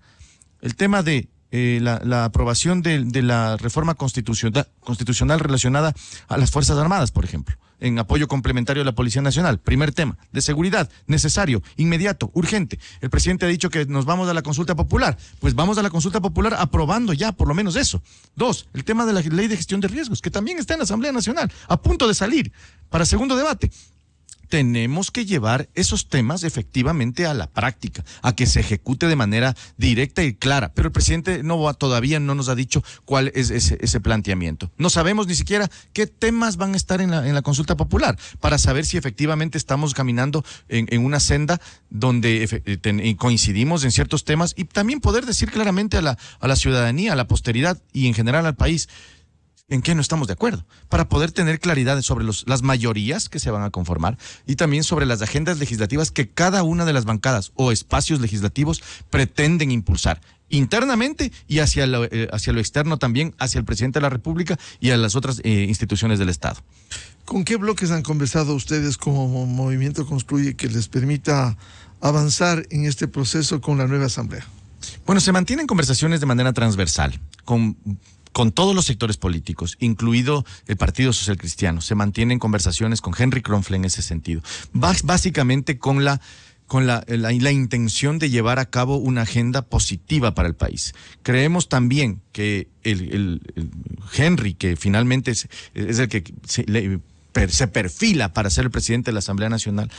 El tema de la aprobación de la reforma constitucional relacionada a las Fuerzas Armadas, por ejemplo. en apoyo complementario a la Policía Nacional. Primer tema, de seguridad, necesario, inmediato, urgente. El presidente ha dicho que nos vamos a la consulta popular. Pues vamos a la consulta popular aprobando ya por lo menos eso. 2, el tema de la ley de gestión de riesgos, que también está en la Asamblea Nacional, a punto de salir para segundo debate. Tenemos que llevar esos temas efectivamente a la práctica, a que se ejecute de manera directa y clara. Pero el presidente todavía no nos ha dicho cuál es ese planteamiento. No sabemos ni siquiera qué temas van a estar en la consulta popular para saber si efectivamente estamos caminando en una senda donde coincidimos en ciertos temas y también poder decir claramente a la ciudadanía, a la posteridad y en general al país en qué no estamos de acuerdo, para poder tener claridad sobre las mayorías que se van a conformar y también sobre las agendas legislativas que cada una de las bancadas o espacios legislativos pretenden impulsar internamente y hacia lo externo también, hacia el presidente de la República y a las otras instituciones del Estado. ¿Con qué bloques han conversado ustedes como Movimiento Construye que les permita avanzar en este proceso con la nueva Asamblea? Bueno, se mantienen conversaciones de manera transversal, con todos los sectores políticos, incluido el Partido Social Cristiano. Se mantienen conversaciones con Henry Kronfle en ese sentido. Básicamente con la intención de llevar a cabo una agenda positiva para el país. Creemos también que el Henry, que finalmente es el que se perfila para ser el presidente de la Asamblea Nacional,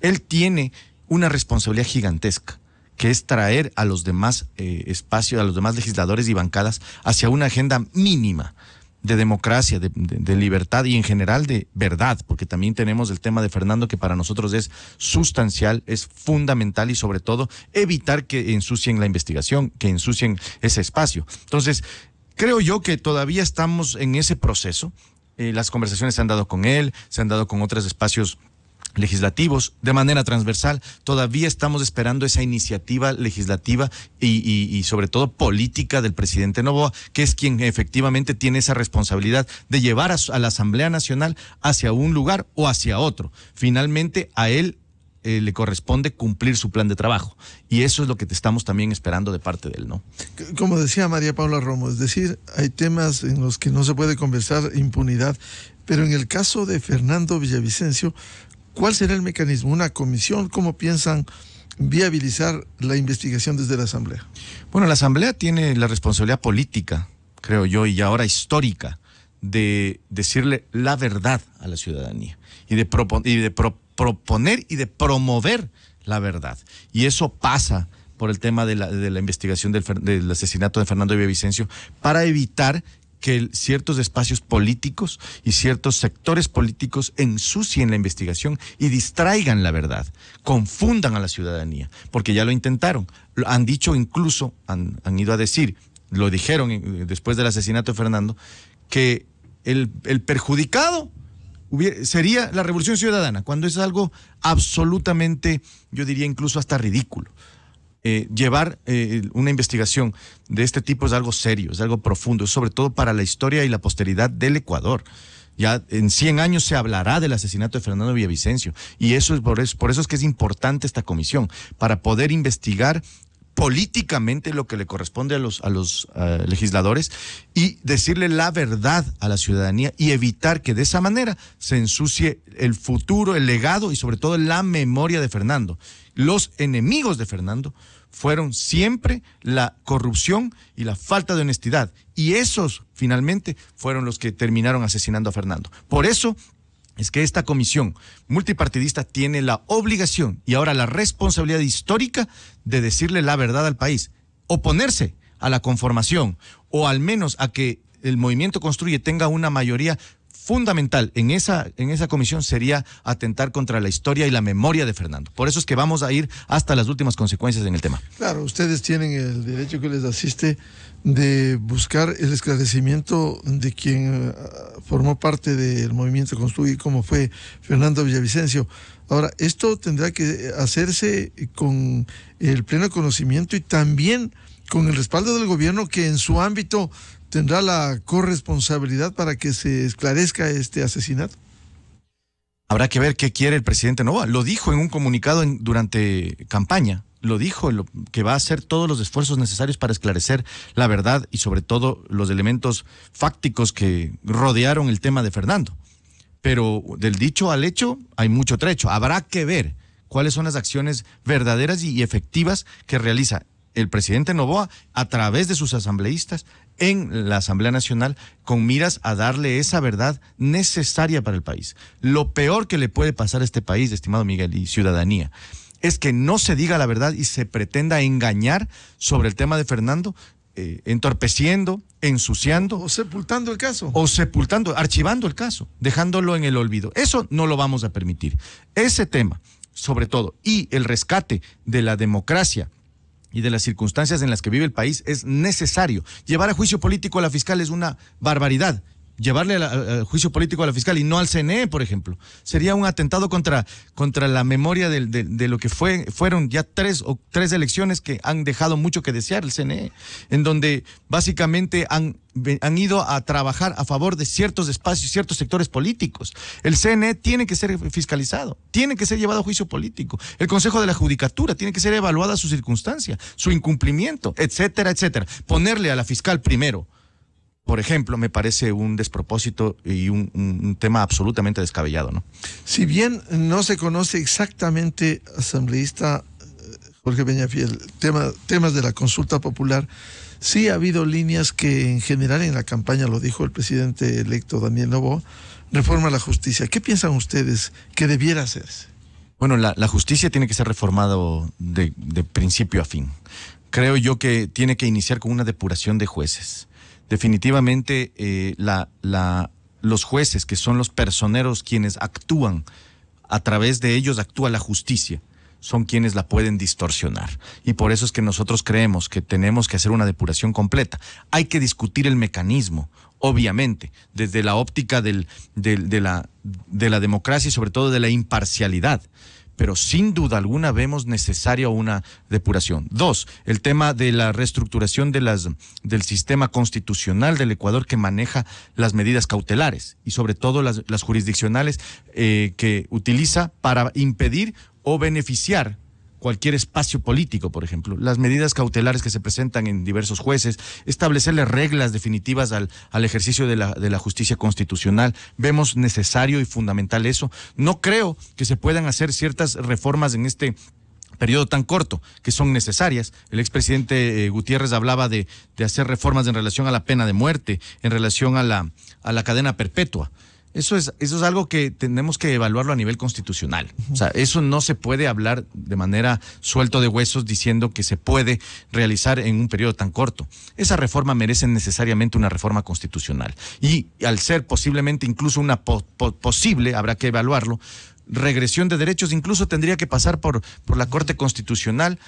él tiene una responsabilidad gigantesca, que es traer a los demás espacios, a los demás legisladores y bancadas hacia una agenda mínima de democracia, de libertad y en general de verdad, porque también tenemos el tema de Fernando que para nosotros es sustancial, es fundamental y sobre todo evitar que ensucien la investigación, que ensucien ese espacio. Entonces, creo yo que todavía estamos en ese proceso. Las conversaciones se han dado con él, se han dado con otros espacios legislativos de manera transversal. Todavía estamos esperando esa iniciativa legislativa y sobre todo política del presidente Noboa, que es quien efectivamente tiene esa responsabilidad de llevar a la Asamblea Nacional hacia un lugar o hacia otro. Finalmente a él le corresponde cumplir su plan de trabajo y eso es lo que te estamos también esperando de parte de él, ¿no? Como decía María Paula Romo, es decir, hay temas en los que no se puede conversar impunidad, pero en el caso de Fernando Villavicencio, ¿cuál será el mecanismo? ¿Una comisión? ¿Cómo piensan viabilizar la investigación desde la Asamblea? Bueno, la Asamblea tiene la responsabilidad política, creo yo, y ahora histórica, de decirle la verdad a la ciudadanía y de proponer y de promover la verdad. Y eso pasa por el tema de la investigación del asesinato de Fernando Villavicencio para evitar que ciertos espacios políticos y ciertos sectores políticos ensucien la investigación y distraigan la verdad, confundan a la ciudadanía, porque ya lo intentaron, han dicho incluso, han ido a decir, lo dijeron después del asesinato de Fernando, que el perjudicado sería la Revolución Ciudadana, cuando es algo absolutamente, yo diría incluso hasta ridículo. Llevar una investigación de este tipo es algo serio, es algo profundo, sobre todo para la historia y la posteridad del Ecuador. Ya en 100 años se hablará del asesinato de Fernando Villavicencio y eso es por eso es que es importante esta comisión, para poder investigar políticamente lo que le corresponde a los legisladores y decirle la verdad a la ciudadanía y evitar que de esa manera se ensucie el futuro, el legado y sobre todo la memoria de Fernando. Los enemigos de Fernando fueron siempre la corrupción y la falta de honestidad y esos finalmente fueron los que terminaron asesinando a Fernando. Por eso es que esta comisión multipartidista tiene la obligación y ahora la responsabilidad histórica de decirle la verdad al país, oponerse a la conformación o al menos a que el Movimiento Construye tenga una mayoría fundamental en esa comisión sería atentar contra la historia y la memoria de Fernando. Por eso es que vamos a ir hasta las últimas consecuencias en el tema. Claro, ustedes tienen el derecho que les asiste de buscar el esclarecimiento de quien formó parte del Movimiento Construye, como fue Fernando Villavicencio. Ahora, esto tendrá que hacerse con el pleno conocimiento y también con el respaldo del gobierno, que en su ámbito tendrá la corresponsabilidad para que se esclarezca este asesinato. Habrá que ver qué quiere el presidente Noboa. Lo dijo en un comunicado durante campaña. Lo dijo, que va a hacer todos los esfuerzos necesarios para esclarecer la verdad y sobre todo los elementos fácticos que rodearon el tema de Fernando. pero del dicho al hecho hay mucho trecho. Habrá que ver cuáles son las acciones verdaderas y efectivas que realiza el presidente Noboa a través de sus asambleístas en la Asamblea Nacional con miras a darle esa verdad necesaria para el país. Lo peor que le puede pasar a este país, estimado Miguel y ciudadanía, es que no se diga la verdad y se pretenda engañar sobre el tema de Fernando, entorpeciendo, ensuciando. O sepultando el caso. O sepultando, archivando el caso, dejándolo en el olvido. Eso no lo vamos a permitir. Ese tema, sobre todo, y el rescate de la democracia y de las circunstancias en las que vive el país es necesario. Llevar a juicio político a la fiscal es una barbaridad. Llevarle al juicio político a la fiscal y no al CNE, por ejemplo, sería un atentado contra la memoria de lo que fueron ya tres elecciones que han dejado mucho que desear el CNE, en donde básicamente han ido a trabajar a favor de ciertos espacios, ciertos sectores políticos. El CNE tiene que ser fiscalizado, tiene que ser llevado a juicio político. El Consejo de la Judicatura tiene que ser evaluada su circunstancia, su incumplimiento, etcétera, etcétera. Ponerle a la fiscal primero, por ejemplo, me parece un despropósito y un tema absolutamente descabellado, ¿no? Si bien no se conoce exactamente, asambleísta Jorge Peñafiel, temas de la consulta popular, sí ha habido líneas que en general en la campaña, lo dijo el presidente electo Daniel Noboa, reforma la justicia. ¿Qué piensan ustedes que debiera hacerse? Bueno, la justicia tiene que ser reformado de principio a fin. Creo yo que tiene que iniciar con una depuración de jueces. Definitivamente los jueces, que son los personeros quienes actúan, a través de ellos actúa la justicia, son quienes la pueden distorsionar. Y por eso es que nosotros creemos que tenemos que hacer una depuración completa. Hay que discutir el mecanismo, obviamente, desde la óptica de la democracia y sobre todo de la imparcialidad. Pero sin duda alguna vemos necesaria una depuración. 2, el tema de la reestructuración del sistema constitucional del Ecuador que maneja las medidas cautelares y sobre todo las jurisdiccionales que utiliza para impedir o beneficiar cualquier espacio político, por ejemplo. Las medidas cautelares que se presentan en diversos jueces, establecerle reglas definitivas al ejercicio de la justicia constitucional. Vemos necesario y fundamental eso. No creo que se puedan hacer ciertas reformas en este periodo tan corto, que son necesarias. El expresidente Gutiérrez hablaba de hacer reformas en relación a la pena de muerte, en relación a la cadena perpetua. Eso es algo que tenemos que evaluarlo a nivel constitucional. O sea, eso no se puede hablar de manera suelto de huesos diciendo que se puede realizar en un periodo tan corto. Esa reforma merece necesariamente una reforma constitucional. Y al ser posiblemente incluso una posible, habrá que evaluarlo, regresión de derechos incluso tendría que pasar por la Corte Constitucional,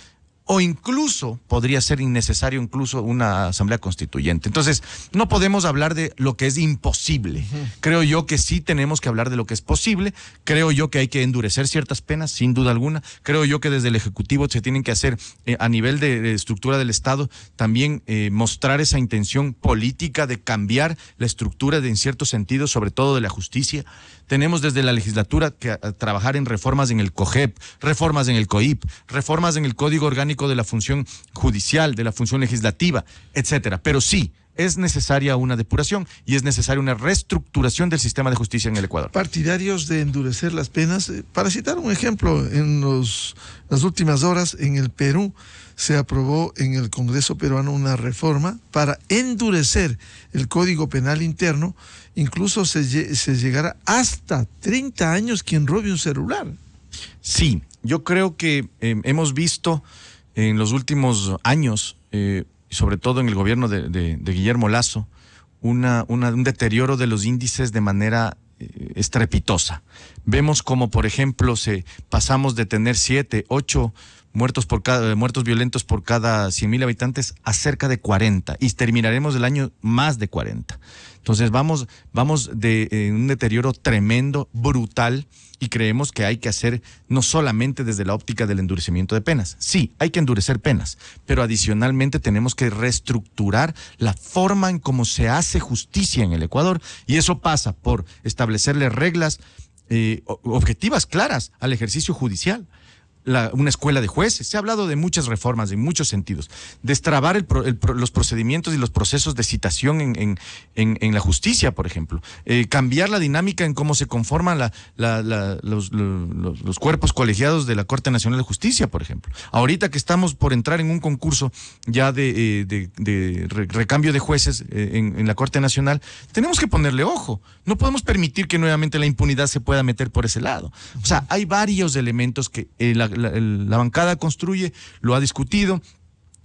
o incluso podría ser innecesario incluso una asamblea constituyente. Entonces, no podemos hablar de lo que es imposible. Creo yo que sí tenemos que hablar de lo que es posible. Creo yo que hay que endurecer ciertas penas, sin duda alguna. Creo yo que desde el Ejecutivo se tienen que hacer, a nivel de estructura del Estado, también mostrar esa intención política de cambiar la estructura en cierto sentido, sobre todo de la justicia. Tenemos desde la legislatura que trabajar en reformas en el COGEP, reformas en el COIP, reformas en el Código Orgánico de la Función Judicial, de la Función Legislativa, etcétera. Pero sí, es necesaria una depuración y es necesaria una reestructuración del sistema de justicia en el Ecuador. Partidarios de endurecer las penas. Para citar un ejemplo, en las últimas horas en el Perú se aprobó en el Congreso peruano una reforma para endurecer el Código Penal interno. Incluso se llegará hasta 30 años quien robe un celular. Sí, yo creo que hemos visto en los últimos años, sobre todo en el gobierno de Guillermo Lasso, un deterioro de los índices de manera estrepitosa. Vemos como, por ejemplo, pasamos de tener 7, 8 muertos violentos por cada 100,000 habitantes a cerca de 40 y terminaremos el año más de 40. Entonces vamos de un deterioro tremendo, brutal, y creemos que hay que hacer no solamente desde la óptica del endurecimiento de penas. Sí, hay que endurecer penas, pero adicionalmente tenemos que reestructurar la forma en cómo se hace justicia en el Ecuador, y eso pasa por establecerle reglas objetivas, claras al ejercicio judicial. una escuela de jueces. Se ha hablado de muchas reformas en muchos sentidos. Destrabar los procedimientos y los procesos de citación en la justicia, por ejemplo. Cambiar la dinámica en cómo se conforman los cuerpos colegiados de la Corte Nacional de Justicia, por ejemplo. Ahorita que estamos por entrar en un concurso ya de recambio de jueces en la Corte Nacional, tenemos que ponerle ojo. No podemos permitir que nuevamente la impunidad se pueda meter por ese lado. O sea, hay varios elementos que la bancada Construye lo ha discutido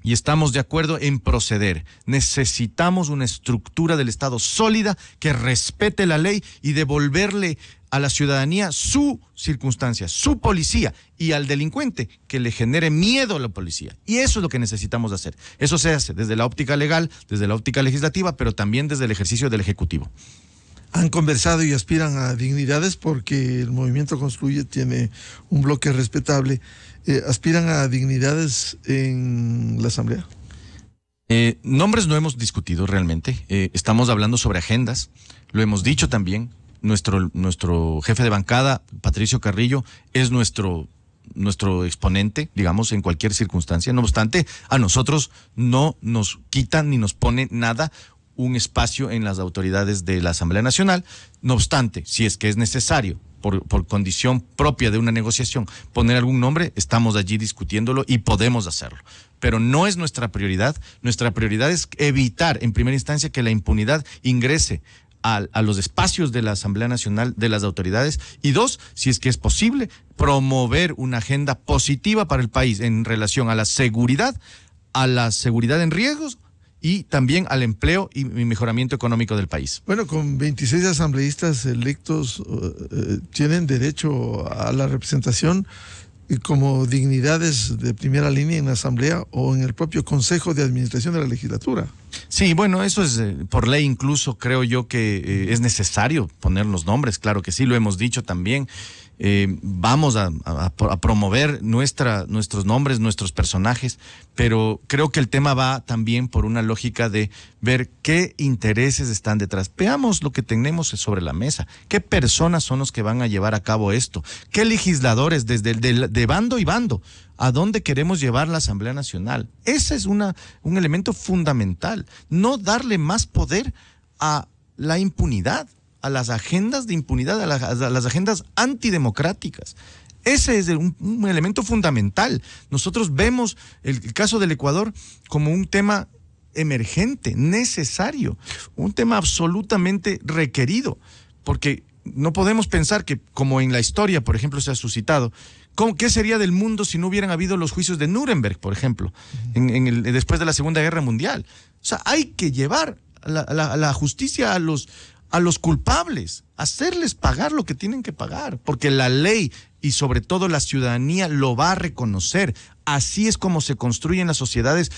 y estamos de acuerdo en proceder. Necesitamos una estructura del Estado sólida que respete la ley y devolverle a la ciudadanía su circunstancia, su policía, y al delincuente que le genere miedo a la policía. Y eso es lo que necesitamos hacer. Eso se hace desde la óptica legal, desde la óptica legislativa, pero también desde el ejercicio del Ejecutivo. Han conversado y aspiran a dignidades porque el movimiento Construye tiene un bloque respetable. ¿Aspiran a dignidades en la Asamblea? Nombres no hemos discutido realmente. Estamos hablando sobre agendas. Lo hemos dicho también. Nuestro jefe de bancada, Patricio Carrillo, es nuestro exponente, digamos, en cualquier circunstancia. No obstante, a nosotros no nos quitan ni nos pone nada un espacio en las autoridades de la Asamblea Nacional. No obstante, si es que es necesario, por condición propia de una negociación, poner algún nombre, estamos allí discutiéndolo y podemos hacerlo. Pero no es nuestra prioridad. Nuestra prioridad es evitar, en primera instancia, que la impunidad ingrese a los espacios de la Asamblea Nacional, de las autoridades, y dos, si es que es posible, promover una agenda positiva para el país en relación a la seguridad en riesgos, y también al empleo y mejoramiento económico del país. Bueno, con 26 asambleístas electos tienen derecho a la representación como dignidades de primera línea en la Asamblea o en el propio Consejo de Administración de la Legislatura. Sí, bueno, eso es por ley, incluso creo yo que es necesario poner los nombres, claro que sí, lo hemos dicho también. Vamos a promover nuestros nombres, nuestros personajes, pero creo que el tema va también por una lógica de ver qué intereses están detrás. Veamos lo que tenemos sobre la mesa, qué personas son los que van a llevar a cabo esto, qué legisladores desde de bando y bando, a dónde queremos llevar la Asamblea Nacional. Ese es un elemento fundamental, no darle más poder a la impunidad, a las agendas de impunidad, a las agendas antidemocráticas. Ese es un elemento fundamental. Nosotros vemos el caso del Ecuador como un tema emergente, necesario, un tema absolutamente requerido, porque no podemos pensar que, como en la historia, por ejemplo, se ha suscitado, ¿qué sería del mundo si no hubieran habido los juicios de Nuremberg, por ejemplo, después de la Segunda Guerra Mundial? O sea, hay que llevar la justicia a los culpables, hacerles pagar lo que tienen que pagar, porque la ley y sobre todo la ciudadanía lo va a reconocer. Así es como se construyen las sociedades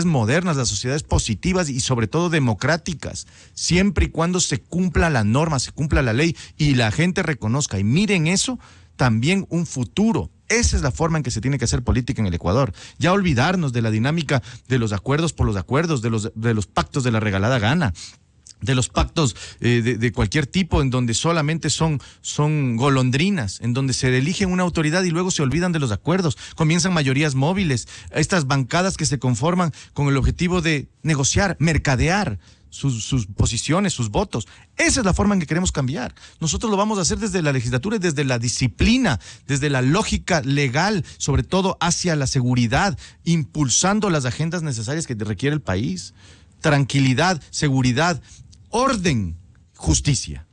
modernas, las sociedades positivas y sobre todo democráticas, siempre y cuando se cumpla la norma, se cumpla la ley y la gente reconozca. Y miren eso, también un futuro. Esa es la forma en que se tiene que hacer política en el Ecuador. Ya olvidarnos de la dinámica de los acuerdos por los acuerdos, de los pactos de la regalada gana, de los pactos de cualquier tipo en donde solamente son golondrinas, en donde se elige una autoridad y luego se olvidan de los acuerdos, comienzan mayorías móviles, estas bancadas que se conforman con el objetivo de negociar, mercadear sus posiciones, sus votos. Esa es la forma en que queremos cambiar. Nosotros lo vamos a hacer desde la legislatura y desde la disciplina, desde la lógica legal, sobre todo hacia la seguridad, impulsando las agendas necesarias que requiere el país. Tranquilidad, seguridad, orden, justicia.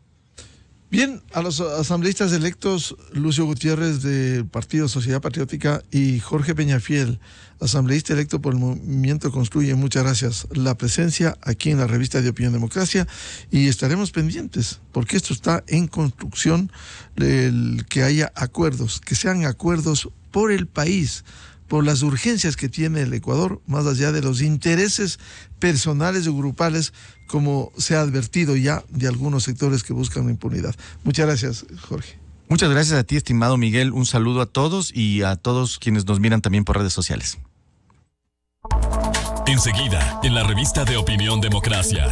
Bien, a los asambleístas electos, Lucio Gutiérrez del Partido Sociedad Patriótica y Jorge Peñafiel, asambleísta electo por el Movimiento Construye, muchas gracias. La presencia aquí en la revista de Opinión Democracia, y estaremos pendientes, porque esto está en construcción, que haya acuerdos, que sean acuerdos por el país, por las urgencias que tiene el Ecuador, más allá de los intereses personales o grupales, como se ha advertido ya de algunos sectores que buscan la impunidad. Muchas gracias, Jorge. Muchas gracias a ti, estimado Miguel. Un saludo a todos y a todos quienes nos miran también por redes sociales. Enseguida, en la revista de Opinión Democracia.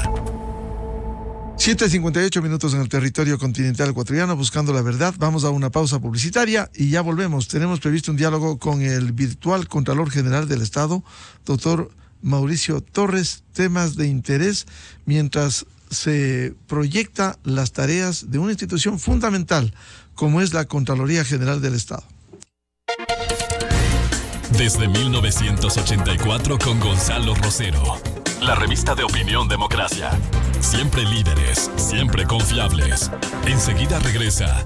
7:58 minutos en el territorio continental ecuatoriano, buscando la verdad. Vamos a una pausa publicitaria y ya volvemos. Tenemos previsto un diálogo con el virtual Contralor General del Estado, doctor Mauricio Torres, temas de interés mientras se proyecta las tareas de una institución fundamental como es la Contraloría General del Estado. Desde 1984 con Gonzalo Rosero. La revista de opinión Democracia. Siempre líderes, siempre confiables. Enseguida regresa